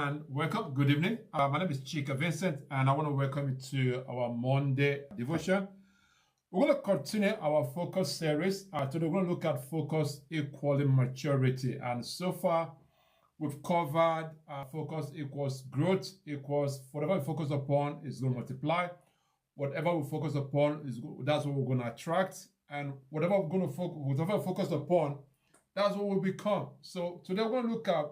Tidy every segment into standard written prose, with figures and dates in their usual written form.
And welcome. Good evening. My name is Chika Vincent, and I want to welcome you to our Monday devotion. We're going to continue our focus series. Today, we're going to look at focus equaling maturity. And so far, we've covered focus equals growth, equals whatever we focus upon is going to multiply. Whatever we focus upon that's what we're going to attract. And whatever we're going to focus upon, that's what we'll become. So today, we're going to look at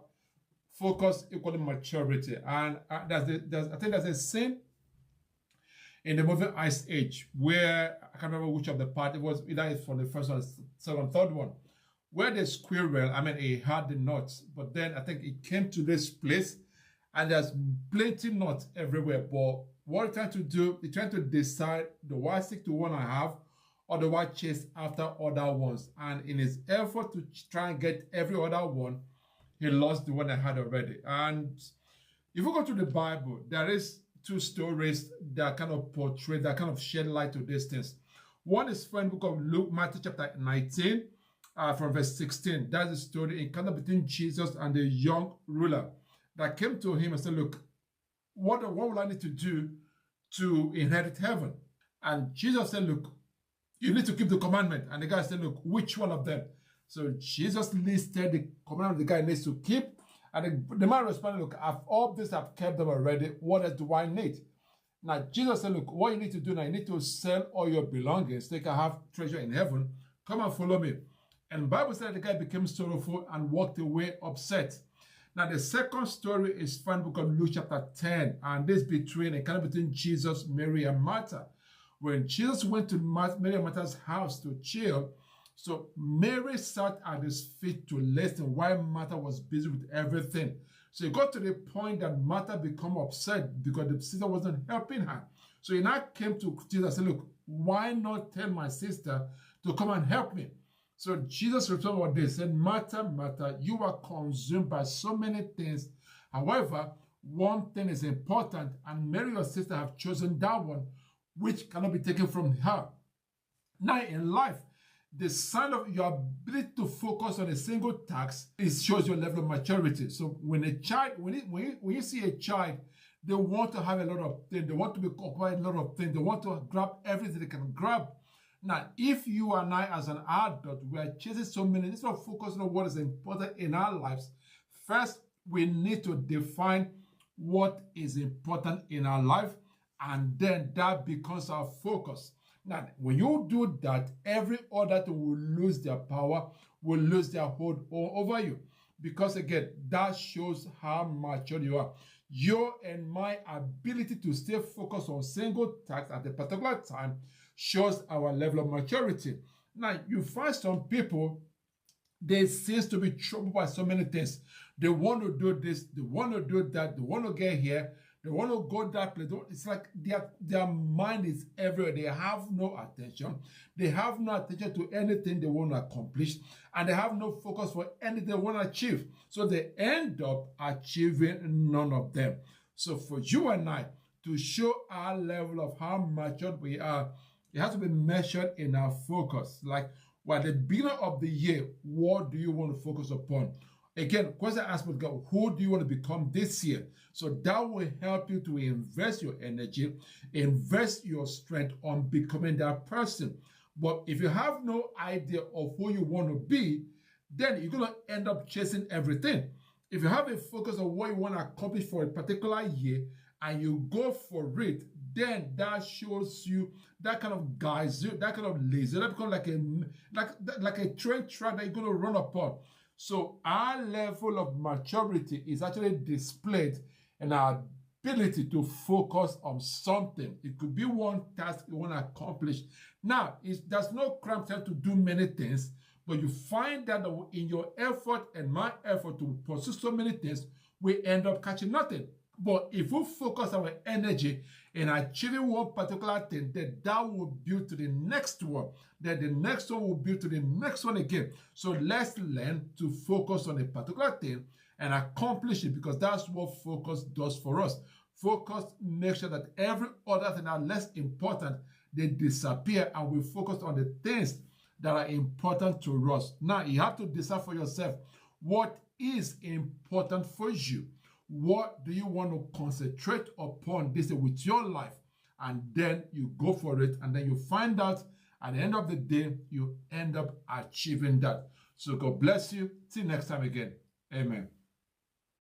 focus equaling maturity. And I think there's a scene in the movie Ice Age where I can't remember which of the part it was, either it's from the first one, second, third one, where the squirrel, he had the nuts, but then I think it came to this place and there's plenty nuts everywhere. But what it's trying to do, it's trying to decide, do I stick to one I have or do I chase after other ones? And in his effort to try and get every other one, he lost the one I had already. And if you go to the Bible, there is two stories that kind of portray, that kind of shed light to these things. One is from the book of Luke, Matthew chapter 19, from verse 16. That's the story encounter between Jesus and the young ruler that came to him and said, look, what will I need to do to inherit heaven? And Jesus said, look, you need to keep the commandment. And the guy said, look, which one of them? So Jesus listed the commandment the guy needs to keep. And the man responded, look, all this I've kept them already. What else do I need? Now, Jesus said, look, what you need to do now, you need to sell all your belongings so you can have treasure in heaven. Come and follow me. And the Bible said the guy became sorrowful and walked away upset. Now, the second story is found in the book of Luke chapter 10. And this between Jesus, Mary, and Martha. When Jesus went to Mary and Martha's house to chill, so Mary sat at his feet to listen while Martha was busy with everything. So it got to the point that Martha became upset because the sister wasn't helping her. So he now came to Jesus and said, look, why not tell my sister to come and help me? So Jesus responded with this, said, Martha, Martha, you are consumed by so many things. However, one thing is important, and Mary, your sister, have chosen that one, which cannot be taken from her. Now in life, the sign of your ability to focus on a single task, it shows your level of maturity. So when a child, when you see a child, they want to have a lot of things. They want to be occupied a lot of things. They want to grab everything they can grab. Now, if you and I as an adult, we are chasing so many, instead of focusing on what is important in our lives, first, we need to define what is important in our life, and then that becomes our focus. Now, when you do that, every other thing will lose their power, will lose their hold over you. Because again, that shows how mature you are. Your and my ability to stay focused on single tasks at a particular time shows our level of maturity. Now, you find some people, they seem to be troubled by so many things. They want to do this, they want to do that, they want to get here, they want to go that place. It's like their mind is everywhere. They have no attention. They have no attention to anything they want to accomplish. And they have no focus for anything they want to achieve. So they end up achieving none of them. So for you and I, to show our level of how mature we are, it has to be measured in our focus. Like, well, at the beginning of the year, what do you want to focus upon? Again, question asked with God, who do you want to become this year? So that will help you to invest your energy, invest your strength on becoming that person. But if you have no idea of who you want to be, then you're going to end up chasing everything. If you have a focus on what you want to accomplish for a particular year and you go for it, then that shows you, that kind of guides you, that kind of lazy, that becomes like a train track that you're going to run upon. So our level of maturity is actually displayed in our ability to focus on something. It could be one task you want to accomplish. Now, there's no cramp time to do many things, but you find that in your effort and my effort to pursue so many things, we end up catching nothing. But if we focus our energy in achieving one particular thing, then that will build to the next one. Then the next one will build to the next one again. So let's learn to focus on a particular thing and accomplish it, because that's what focus does for us. Focus makes sure that every other thing that are less important, they disappear, and we focus on the things that are important to us. Now, you have to decide for yourself what is important for you. What do you want to concentrate upon this day with your life? And then you go for it, and then you find out at the end of the day, you end up achieving that. So God bless you. Till next time again. Amen.